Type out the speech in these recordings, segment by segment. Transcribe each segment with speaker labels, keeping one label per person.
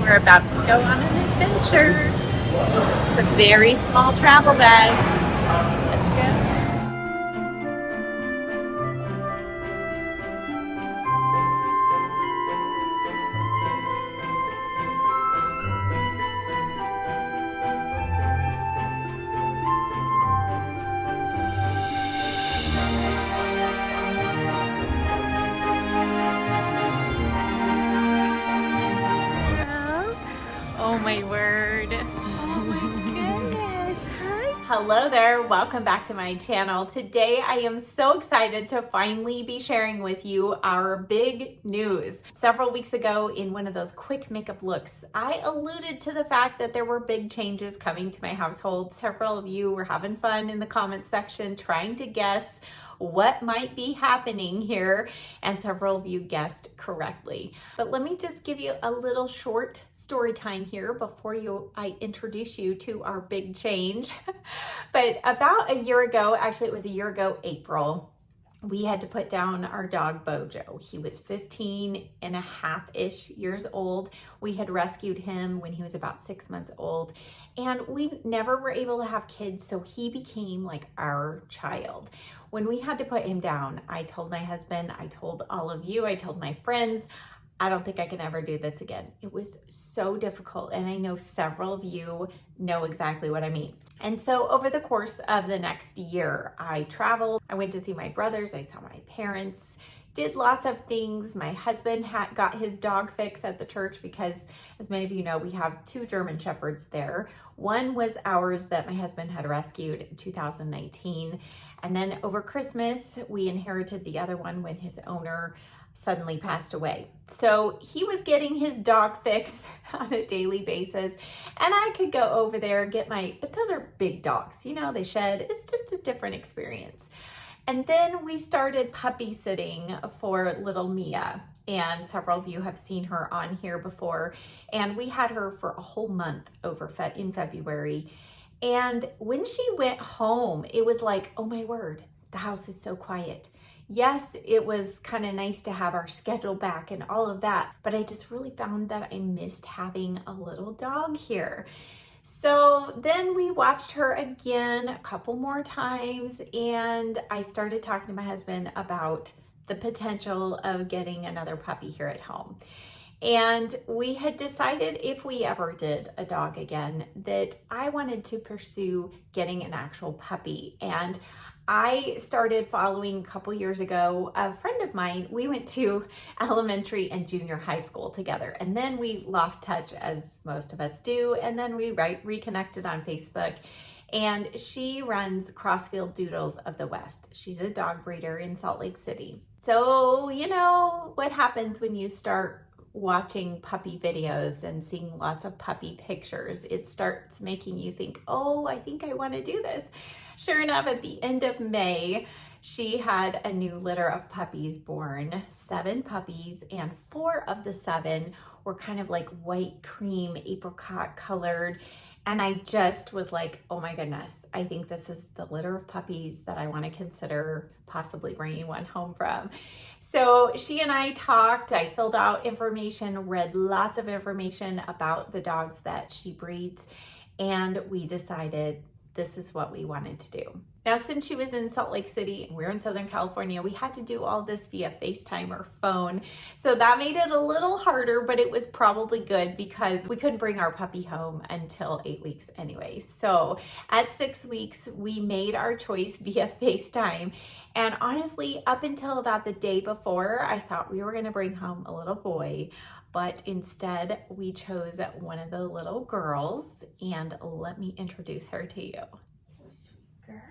Speaker 1: we're about to go on an adventure. It's a very small travel bag. Let's go. Oh my word. Oh my goodness. Hi. Hello there. Welcome back to my channel. Today I am so excited to finally be sharing with you our big news. Several weeks ago in one of those quick makeup looks, I alluded to the fact that there were big changes coming to my household. Several of you were having fun in the comment section trying to guess what might be happening here, and several of you guessed correctly. But let me just give you a little short story time here before I introduce you to our big change. But about a year ago, actually it was a year ago, April, we had to put down our dog Bojo. He was 15 and a half-ish years old. We had rescued him when he was about 6 months old, and we never were able to have kids, so he became like our child. When we had to put him down, I told my husband, I told all of you, I told my friends, I don't think I can ever do this again. It was so difficult, and I know several of you know exactly what I mean. And so over the course of the next year, I traveled, I went to see my brothers, I saw my parents, did lots of things. My husband got his dog fix at the church because, as many of you know, we have 2 German Shepherds there. One was ours that my husband had rescued in 2019. And then over Christmas, we inherited the other one when his owner suddenly passed away. So he was getting his dog fix on a daily basis, and I could go over there, but those are big dogs, you know, they shed. It's just a different experience. And then we started puppy sitting for little Mia, and several of you have seen her on here before. And we had her for a whole month in February. And when she went home, it was like, oh my word, the house is so quiet. Yes, it was kind of nice to have our schedule back and all of that, but I just really found that I missed having a little dog here. So then we watched her again a couple more times, and I started talking to my husband about the potential of getting another puppy here at home. And we had decided, if we ever did a dog again, that I wanted to pursue getting an actual puppy. And I started following a couple years ago, a friend of mine. We went to elementary and junior high school together, and then we lost touch, as most of us do, and then we reconnected on Facebook. And she runs Crossfield Doodles of the West. She's a dog breeder in Salt Lake City. So you know what happens when you start watching puppy videos and seeing lots of puppy pictures. It starts making you think, oh, I think I want to do this. Sure enough, at the end of May, she had a new litter of puppies born, 7 puppies, and 4 of the 7 were kind of like white cream apricot colored. And I just was like, oh my goodness, I think this is the litter of puppies that I want to consider possibly bringing one home from. So she and I talked, I filled out information, read lots of information about the dogs that she breeds, and we decided this is what we wanted to do. Now, since she was in Salt Lake City and we're in Southern California, we had to do all this via FaceTime or phone. So that made it a little harder, but it was probably good because we couldn't bring our puppy home until 8 weeks anyway. So at 6 weeks, we made our choice via FaceTime. And honestly, up until about the day before, I thought we were gonna bring home a little boy, but instead we chose one of the little girls, and let me introduce her to you. Girl.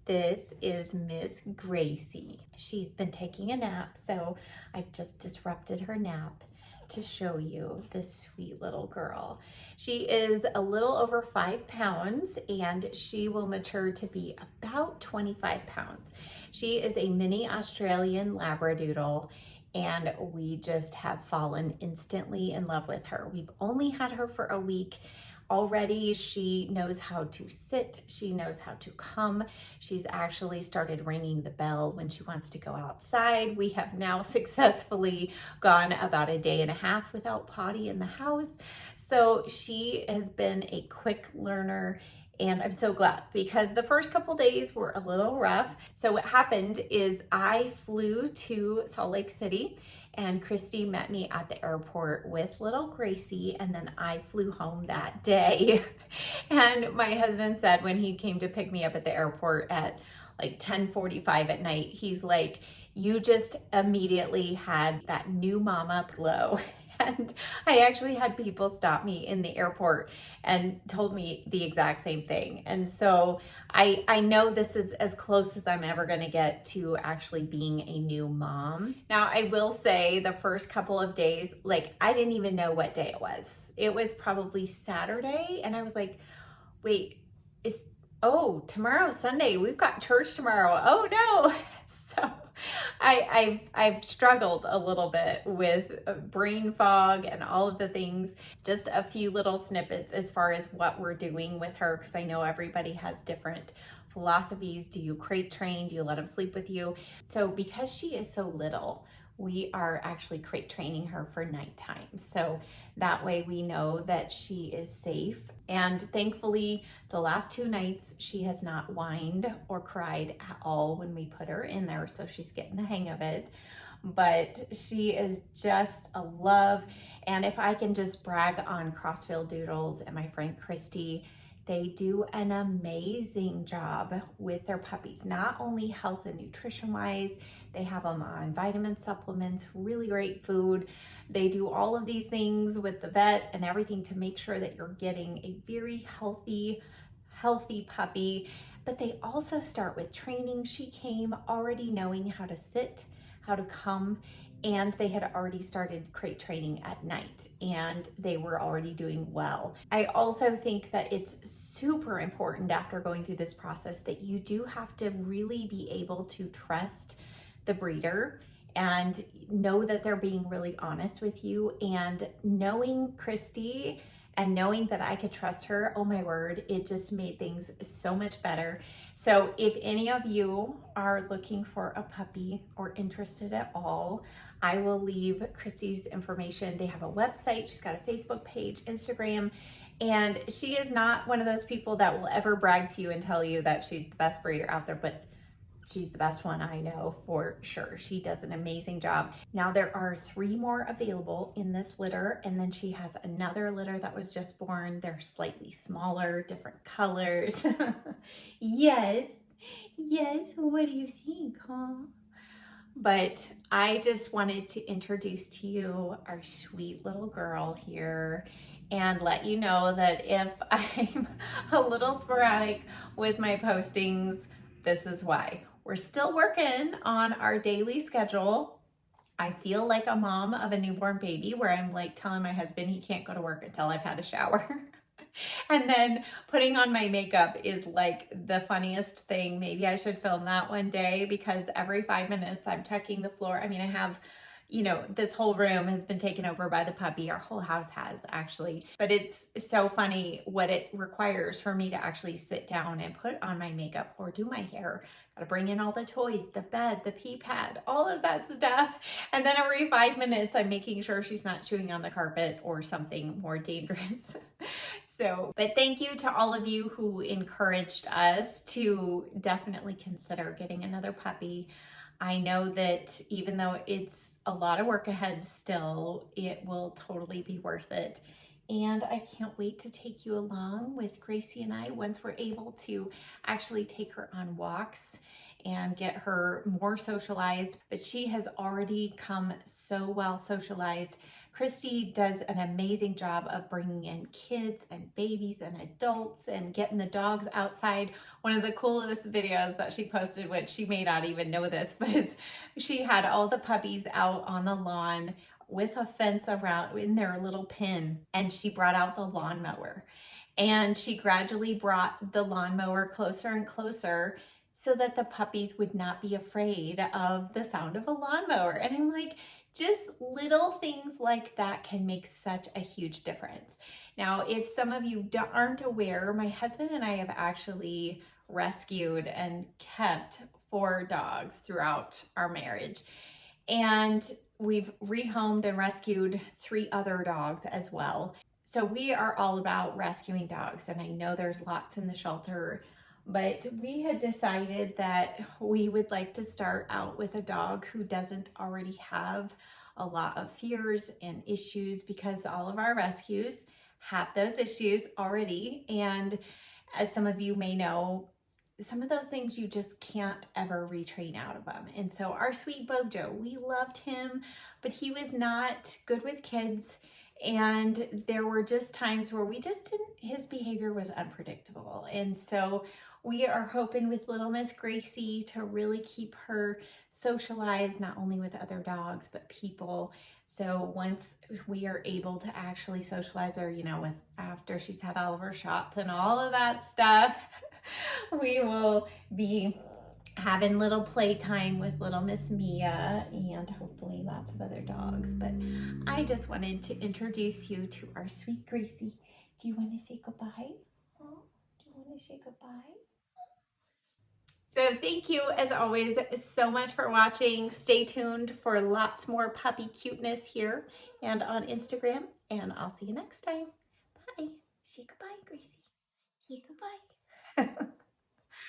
Speaker 1: This is Miss Gracie. She's been taking a nap, so I've just disrupted her nap to show you this sweet little girl. She is a little over 5 pounds, and she will mature to be about 25 pounds. She is a mini Australian Labradoodle, and we just have fallen instantly in love with her. We've only had her for a week. Already she knows how to sit, she knows how to come. She's actually started ringing the bell when she wants to go outside. We have now successfully gone about a day and a half without potty in the house. So she has been a quick learner, and I'm so glad, because the first couple days were a little rough. So what happened is I flew to Salt Lake City, and Christy met me at the airport with little Gracie, and then I flew home that day. And my husband said when he came to pick me up at the airport at like 10:45 at night, he's like, you just immediately had that new mama glow. And I actually had people stop me in the airport and told me the exact same thing. And so I know this is as close as I'm ever going to get to actually being a new mom. Now, I will say the first couple of days, like, I didn't even know what day it was. It was probably Saturday, and I was like, wait, tomorrow's Sunday. We've got church tomorrow. Oh no. So I've struggled a little bit with brain fog and all of the things. Just a few little snippets as far as what we're doing with her, because I know everybody has different philosophies. Do you crate train? Do you let them sleep with you? So because she is so little, we are actually crate training her for nighttime. So that way we know that she is safe. And thankfully, the last 2 nights, she has not whined or cried at all when we put her in there. So she's getting the hang of it. But she is just a love. And if I can just brag on Crossfield Doodles and my friend Christy, they do an amazing job with their puppies, not only health and nutrition wise. They have them on vitamin supplements, really great food. They do all of these things with the vet and everything to make sure that you're getting a very healthy puppy. But they also start with training. She came already knowing how to sit, how to come, and they had already started crate training at night, and they were already doing well. I also think that it's super important after going through this process that you do have to really be able to trust the breeder and know that they're being really honest with you. And knowing Christy and knowing that I could trust her, oh my word, it just made things so much better. So if any of you are looking for a puppy or interested at all, I will leave Christy's information. They have a website, she's got a Facebook page, Instagram, and she is not one of those people that will ever brag to you and tell you that she's the best breeder out there, but she's the best one I know for sure. She does an amazing job. Now there are 3 more available in this litter, and then she has another litter that was just born. They're slightly smaller, different colors. Yes, what do you think, huh? But I just wanted to introduce to you our sweet little girl here and let you know that if I'm a little sporadic with my postings, this is why. We're still working on our daily schedule. I feel like a mom of a newborn baby where I'm like telling my husband he can't go to work until I've had a shower. And then putting on my makeup is like the funniest thing. Maybe I should film that one day, because every 5 minutes I'm checking the floor. I mean, I have, this whole room has been taken over by the puppy. Our whole house has, actually. But it's so funny what it requires for me to actually sit down and put on my makeup or do my hair. Gotta bring in all the toys, the bed, the pee pad, all of that stuff. And then every 5 minutes, I'm making sure she's not chewing on the carpet or something more dangerous. But thank you to all of you who encouraged us to definitely consider getting another puppy. I know that even though it's a lot of work ahead still, it will totally be worth it. And I can't wait to take you along with Gracie and I once we're able to actually take her on walks and get her more socialized. But she has already come so well socialized. Christy does an amazing job of bringing in kids and babies and adults and getting the dogs outside. One of the coolest videos that she posted, which she may not even know this, but she had all the puppies out on the lawn with a fence around in their little pen, and she brought out the lawnmower. And she gradually brought the lawnmower closer and closer so that the puppies would not be afraid of the sound of a lawnmower. And I'm like, just little things like that can make such a huge difference. Now, if some of you aren't aware, my husband and I have actually rescued and kept 4 dogs throughout our marriage. And we've rehomed and rescued 3 other dogs as well. So we are all about rescuing dogs, and I know there's lots in the shelter, but we had decided that we would like to start out with a dog who doesn't already have a lot of fears and issues, because all of our rescues have those issues already. And as some of you may know, some of those things you just can't ever retrain out of them. And so our sweet Bojo, we loved him, but he was not good with kids. And there were just times where we just didn't, his behavior was unpredictable. And so we are hoping with little Miss Gracie to really keep her socialized, not only with other dogs, but people. So once we are able to actually socialize her, you know, with after she's had all of her shots and all of that stuff, we will be having little playtime with little Miss Mia and hopefully lots of other dogs. But I just wanted to introduce you to our sweet Gracie. Do you want to say goodbye? Oh, do you want to say goodbye? So thank you, as always, so much for watching. Stay tuned for lots more puppy cuteness here and on Instagram, and I'll see you next time. Bye. Say goodbye, Gracie. Say goodbye.